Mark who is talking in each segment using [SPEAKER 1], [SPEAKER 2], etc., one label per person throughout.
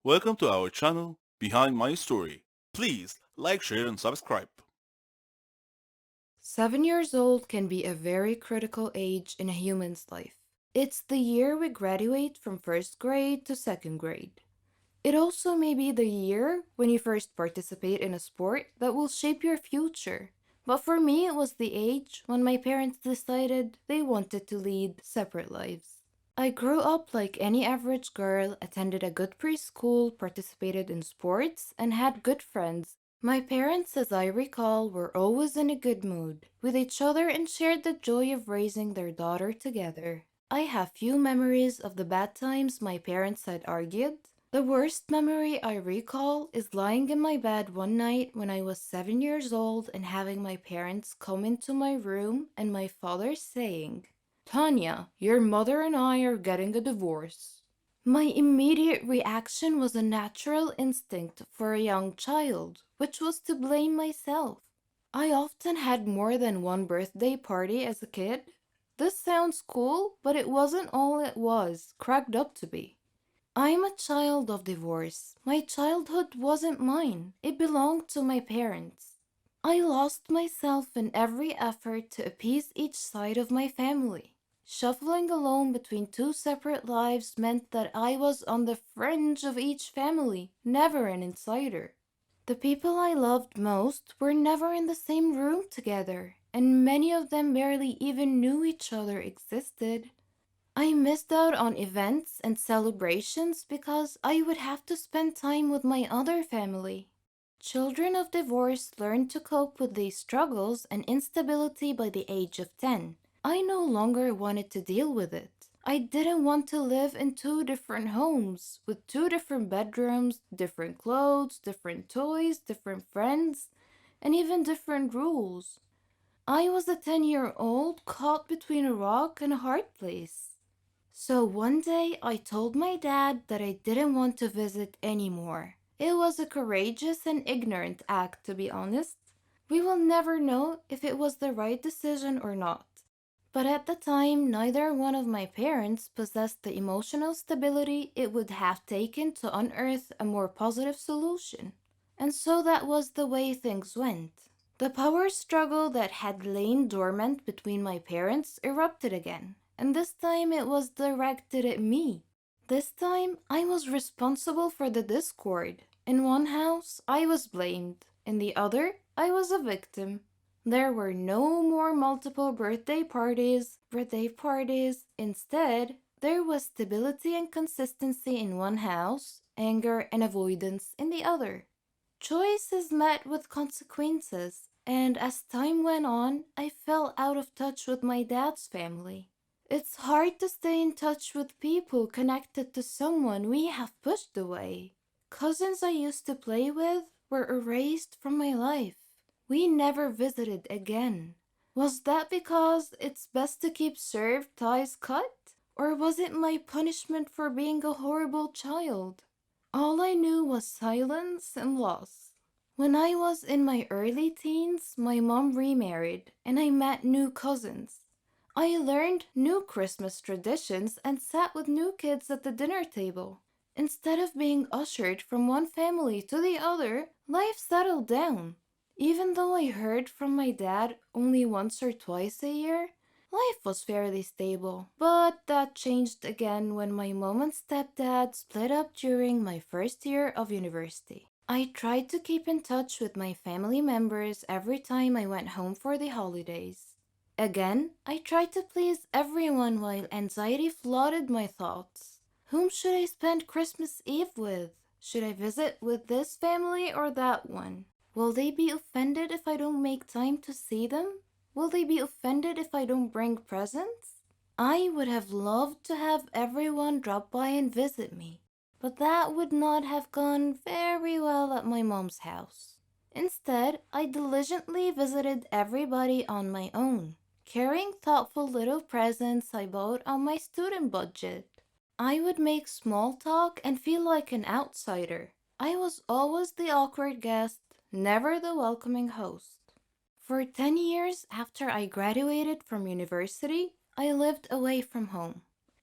[SPEAKER 1] Welcome to our channel, Behind My Story. Please like, share, and subscribe.
[SPEAKER 2] 7 years old can be a very critical age in a human's life. It's the year we graduate from first grade to second grade. It also may be the year when you first participate in a sport that will shape your future. But for me, it was the age when my parents decided they wanted to lead separate lives. I grew up like any average girl, attended a good preschool, participated in sports, and had good friends. My parents, as I recall, were always in a good mood with each other and shared the joy of raising their daughter together. I have few memories of the bad times my parents had argued. The worst memory I recall is lying in my bed one night when I was 7 years old and having my parents come into my room and my father saying, "Tanya, your mother and I are getting a divorce." My immediate reaction was a natural instinct for a young child, which was to blame myself. I often had more than one birthday party as a kid. This sounds cool, but it wasn't all it was cracked up to be. I'm a child of divorce. My childhood wasn't mine, it belonged to my parents. I lost myself in every effort to appease each side of my family. Shuffling alone between two separate lives meant that I was on the fringe of each family, never an insider. The people I loved most were never in the same room together, and many of them barely even knew each other existed. I missed out on events and celebrations because I would have to spend time with my other family. Children of divorce learn to cope with these struggles and instability by the age of 10. I no longer wanted to deal with it. I didn't want to live in two different homes with two different bedrooms, different clothes, different toys, different friends, and even different rules. I was a 10-year-old caught between a rock and a hard place. So one day I told my dad that I didn't want to visit anymore. It was a courageous and ignorant act, to be honest. We will never know if it was the right decision or not. But at the time, neither one of my parents possessed the emotional stability it would have taken to unearth a more positive solution. And so that was the way things went. The power struggle that had lain dormant between my parents erupted again, and this time it was directed at me. This time I was responsible for the discord. In one house, I was blamed. In the other, I was a victim. There were no more multiple birthday parties. Instead, there was stability and consistency in one house, anger and avoidance in the other. Choice is met with consequences, and as time went on, I fell out of touch with my dad's family. It's hard to stay in touch with people connected to someone we have pushed away. Cousins I used to play with were erased from my life. We never visited again. Was that because it's best to keep served ties cut? Or was it my punishment for being a horrible child? All I knew was silence and loss. When I was in my early teens, my mom remarried and I met new cousins. I learned new Christmas traditions and sat with new kids at the dinner table. Instead of being ushered from one family to the other, life settled down. Even though I heard from my dad only once or twice a year, life was fairly stable. But that changed again when my mom and stepdad split up during my first year of university. I tried to keep in touch with my family members every time I went home for the holidays. Again, I tried to please everyone while anxiety flooded my thoughts. Whom should I spend Christmas Eve with? Should I visit with this family or that one? Will they be offended if I don't make time to see them? Will they be offended if I don't bring presents? I would have loved to have everyone drop by and visit me, but that would not have gone very well at my mom's house. Instead, I diligently visited everybody on my own, carrying thoughtful little presents I bought on my student budget. I would make small talk and feel like an outsider. I was always the awkward guest, never the welcoming host. For 10 years after I graduated from university, I lived away from home.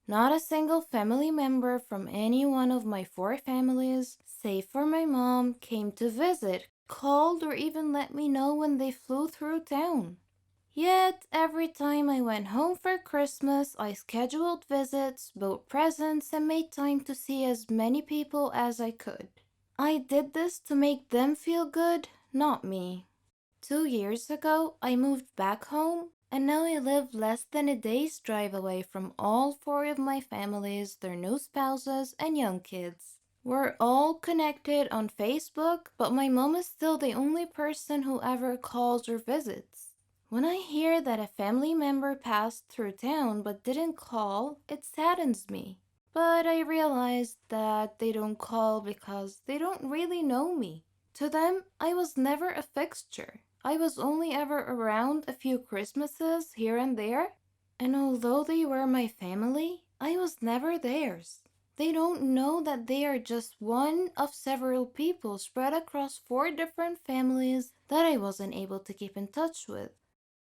[SPEAKER 2] Not a single family member from any one of my four families, save for my mom, came to visit, called, or even let me know when they flew through town. Yet, every time I went home for Christmas, I scheduled visits, bought presents, and made time to see as many people as I could. I did this to make them feel good, not me. 2 years ago, I moved back home, and now I live less than a day's drive away from all four of my families, their new spouses, and young kids. We're all connected on Facebook, but my mom is still the only person who ever calls or visits. When I hear that a family member passed through town but didn't call, it saddens me. But I realize that they don't call because they don't really know me. To them, I was never a fixture. I was only ever around a few Christmases here and there, and although they were my family, I was never theirs. They don't know that they are just one of several people spread across four different families that I wasn't able to keep in touch with.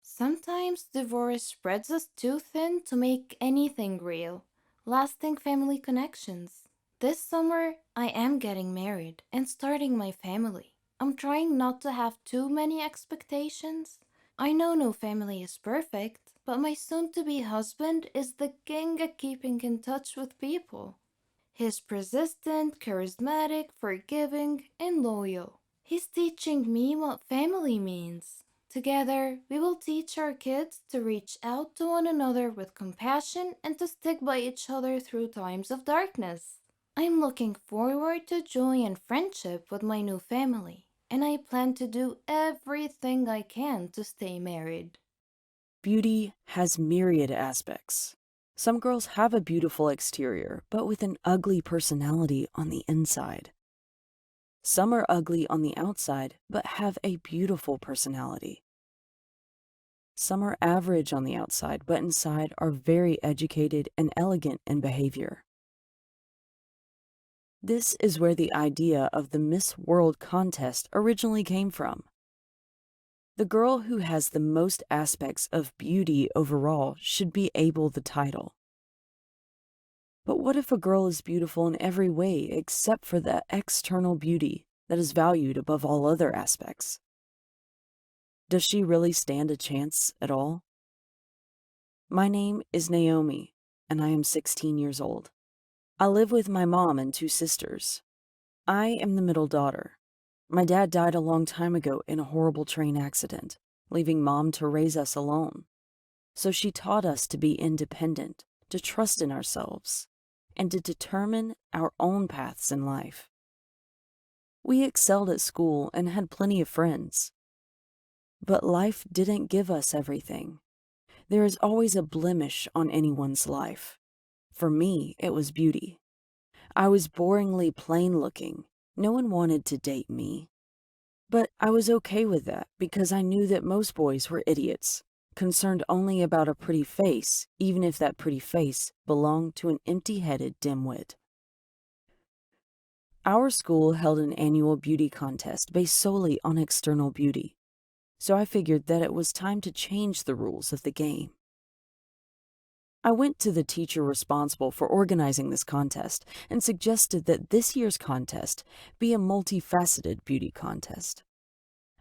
[SPEAKER 2] Sometimes divorce spreads us too thin to make anything real, lasting family connections. This summer, I am getting married and starting my family. I'm trying not to have too many expectations. I know no family is perfect, but my soon to be husband is the king at keeping in touch with people. He's persistent, charismatic, forgiving, and loyal. He's teaching me what family means. Together, we will teach our kids to reach out to one another with compassion and to stick by each other through times of darkness. I'm looking forward to joy and friendship with my new family, and I plan to do everything I can to stay married.
[SPEAKER 3] Beauty has myriad aspects. Some girls have a beautiful exterior, but with an ugly personality on the inside. Some are ugly on the outside, but have a beautiful personality. Some are average on the outside, but inside are very educated and elegant in behavior. This is where the idea of the Miss World contest originally came from. The girl who has the most aspects of beauty overall should be able the title. But what if a girl is beautiful in every way except for the external beauty that is valued above all other aspects? Does she really stand a chance at all? My name is Naomi, and I am 16 years old. I live with my mom and two sisters. I am the middle daughter. My dad died a long time ago in a horrible train accident, leaving mom to raise us alone. So she taught us to be independent, to trust in ourselves, and to determine our own paths in life. We excelled at school and had plenty of friends. But life didn't give us everything. There is always a blemish on anyone's life. For me, it was beauty. I was boringly plain looking. No one wanted to date me. But I was okay with that because I knew that most boys were idiots, concerned only about a pretty face, even if that pretty face belonged to an empty-headed dimwit. Our school held an annual beauty contest based solely on external beauty, so I figured that it was time to change the rules of the game. I went to the teacher responsible for organizing this contest and suggested that this year's contest be a multifaceted beauty contest.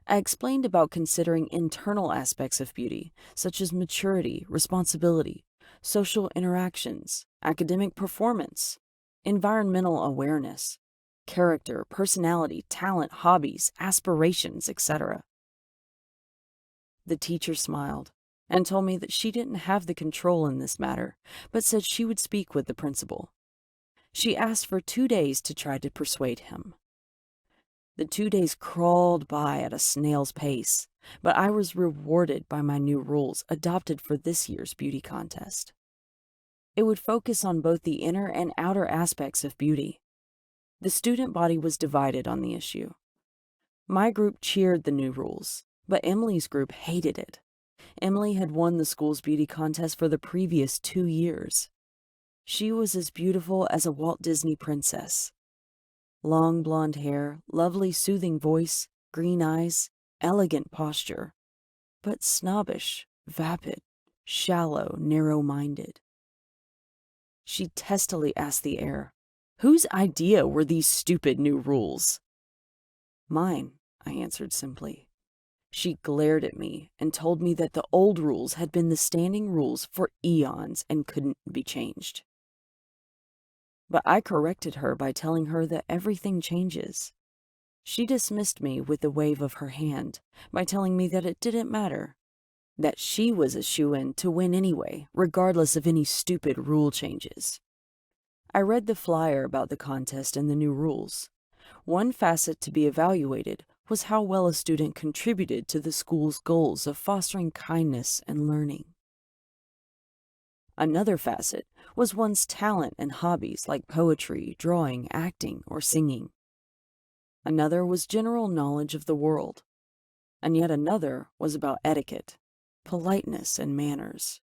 [SPEAKER 3] I explained about considering internal aspects of beauty, such as maturity, responsibility, social interactions, academic performance, environmental awareness, character, personality, talent, hobbies, aspirations, etc. The teacher smiled and told me that she didn't have the control in this matter, but said she would speak with the principal. She asked for 2 days to try to persuade him. The 2 days crawled by at a snail's pace, but I was rewarded by my new rules adopted for this year's beauty contest. It would focus on both the inner and outer aspects of beauty. The student body was divided on the issue. My group cheered the new rules, but Emily's group hated it. Emily had won the school's beauty contest for the previous 2 years. She was as beautiful as a Walt Disney princess. Long blonde hair, lovely soothing voice, green eyes, elegant posture, but snobbish, vapid, shallow, narrow-minded. She testily asked the air, "Whose idea were these stupid new rules?" "Mine," I answered simply. She glared at me and told me that the old rules had been the standing rules for eons and couldn't be changed. But I corrected her by telling her that everything changes. She dismissed me with a wave of her hand by telling me that it didn't matter, that she was a shoo-in to win anyway, regardless of any stupid rule changes. I read the flyer about the contest and the new rules. One facet to be evaluated was how well a student contributed to the school's goals of fostering kindness and learning. Another facet was one's talent and hobbies like poetry, drawing, acting, or singing. Another was general knowledge of the world. And yet another was about etiquette, politeness, and manners.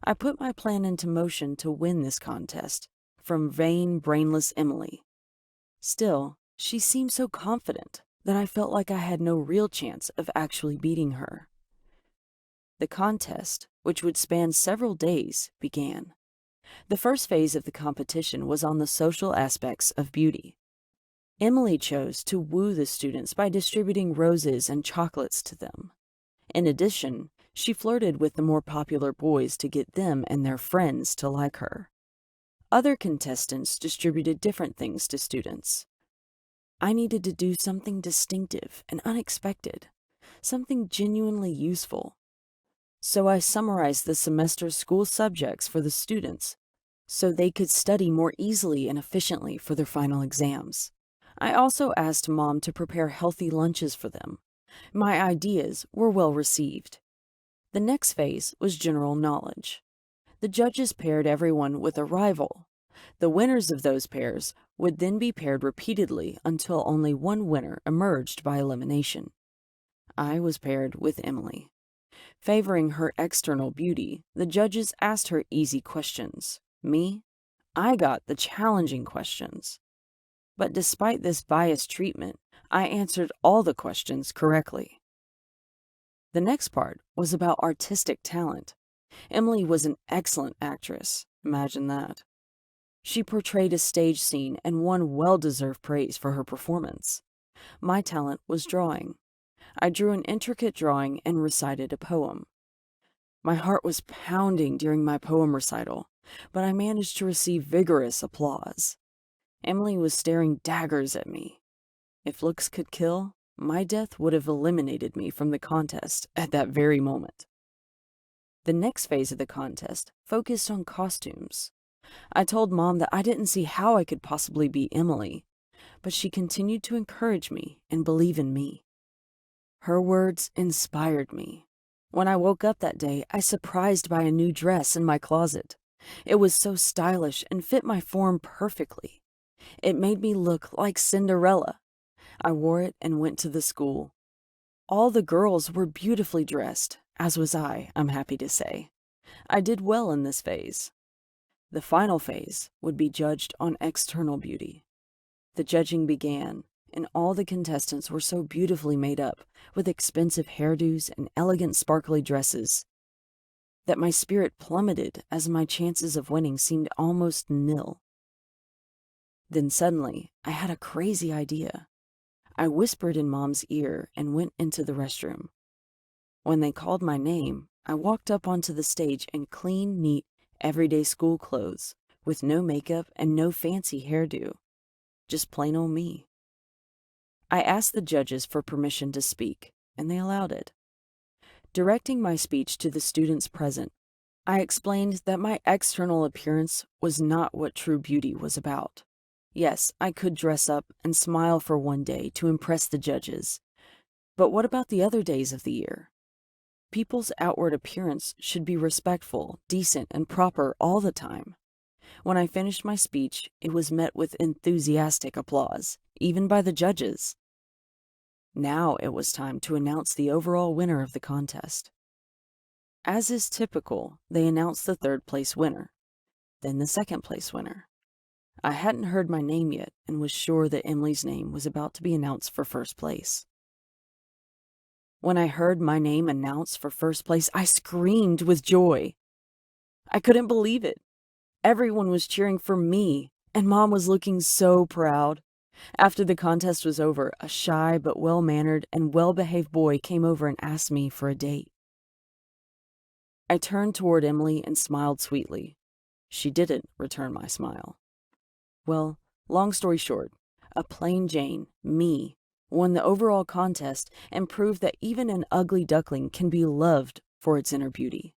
[SPEAKER 3] I put my plan into motion to win this contest from vain, brainless Emily. Still, she seemed so confident that I felt like I had no real chance of actually beating her. The contest, which would span several days, began. The first phase of the competition was on the social aspects of beauty. Emily chose to woo the students by distributing roses and chocolates to them. In addition, she flirted with the more popular boys to get them and their friends to like her. Other contestants distributed different things to students. I needed to do something distinctive and unexpected, something genuinely useful. So I summarized the semester's school subjects for the students so they could study more easily and efficiently for their final exams. I also asked Mom to prepare healthy lunches for them. My ideas were well received. The next phase was general knowledge. The judges paired everyone with a rival. The winners of those pairs would then be paired repeatedly until only one winner emerged by elimination. I was paired with Emily. Favoring her external beauty, the judges asked her easy questions. Me, I got the challenging questions. But despite this biased treatment, I answered all the questions correctly. The next part was about artistic talent. Emily was an excellent actress. Imagine that. She portrayed a stage scene and won well-deserved praise for her performance. My talent was drawing. I drew an intricate drawing and recited a poem. My heart was pounding during my poem recital, but I managed to receive vigorous applause. Emily was staring daggers at me. If looks could kill, my death would have eliminated me from the contest at that very moment. The next phase of the contest focused on costumes. I told Mom that I didn't see how I could possibly beat Emily, but she continued to encourage me and believe in me. Her words inspired me. When I woke up that day, I was surprised by a new dress in my closet. It was so stylish and fit my form perfectly. It made me look like Cinderella. I wore it and went to the school. All the girls were beautifully dressed, as was I'm happy to say. I did well in this phase. The final phase would be judged on external beauty. The judging began, and all the contestants were so beautifully made up, with expensive hairdos and elegant sparkly dresses, that my spirit plummeted as my chances of winning seemed almost nil. Then suddenly, I had a crazy idea. I whispered in Mom's ear and went into the restroom. When they called my name, I walked up onto the stage in clean, neat, everyday school clothes, with no makeup and no fancy hairdo. Just plain old me. I asked the judges for permission to speak, and they allowed it. Directing my speech to the students present, I explained that my external appearance was not what true beauty was about. Yes, I could dress up and smile for one day to impress the judges. But what about the other days of the year? People's outward appearance should be respectful, decent, and proper all the time. When I finished my speech, it was met with enthusiastic applause, even by the judges. Now it was time to announce the overall winner of the contest. As is typical, they announced the third-place winner, then the second-place winner. I hadn't heard my name yet and was sure that Emily's name was about to be announced for first place. When I heard my name announced for first place, I screamed with joy. I couldn't believe it. Everyone was cheering for me, and Mom was looking so proud. After the contest was over, a shy but well-mannered and well-behaved boy came over and asked me for a date. I turned toward Emily and smiled sweetly. She didn't return my smile. Well, long story short, a plain Jane, me, won the overall contest and proved that even an ugly duckling can be loved for its inner beauty.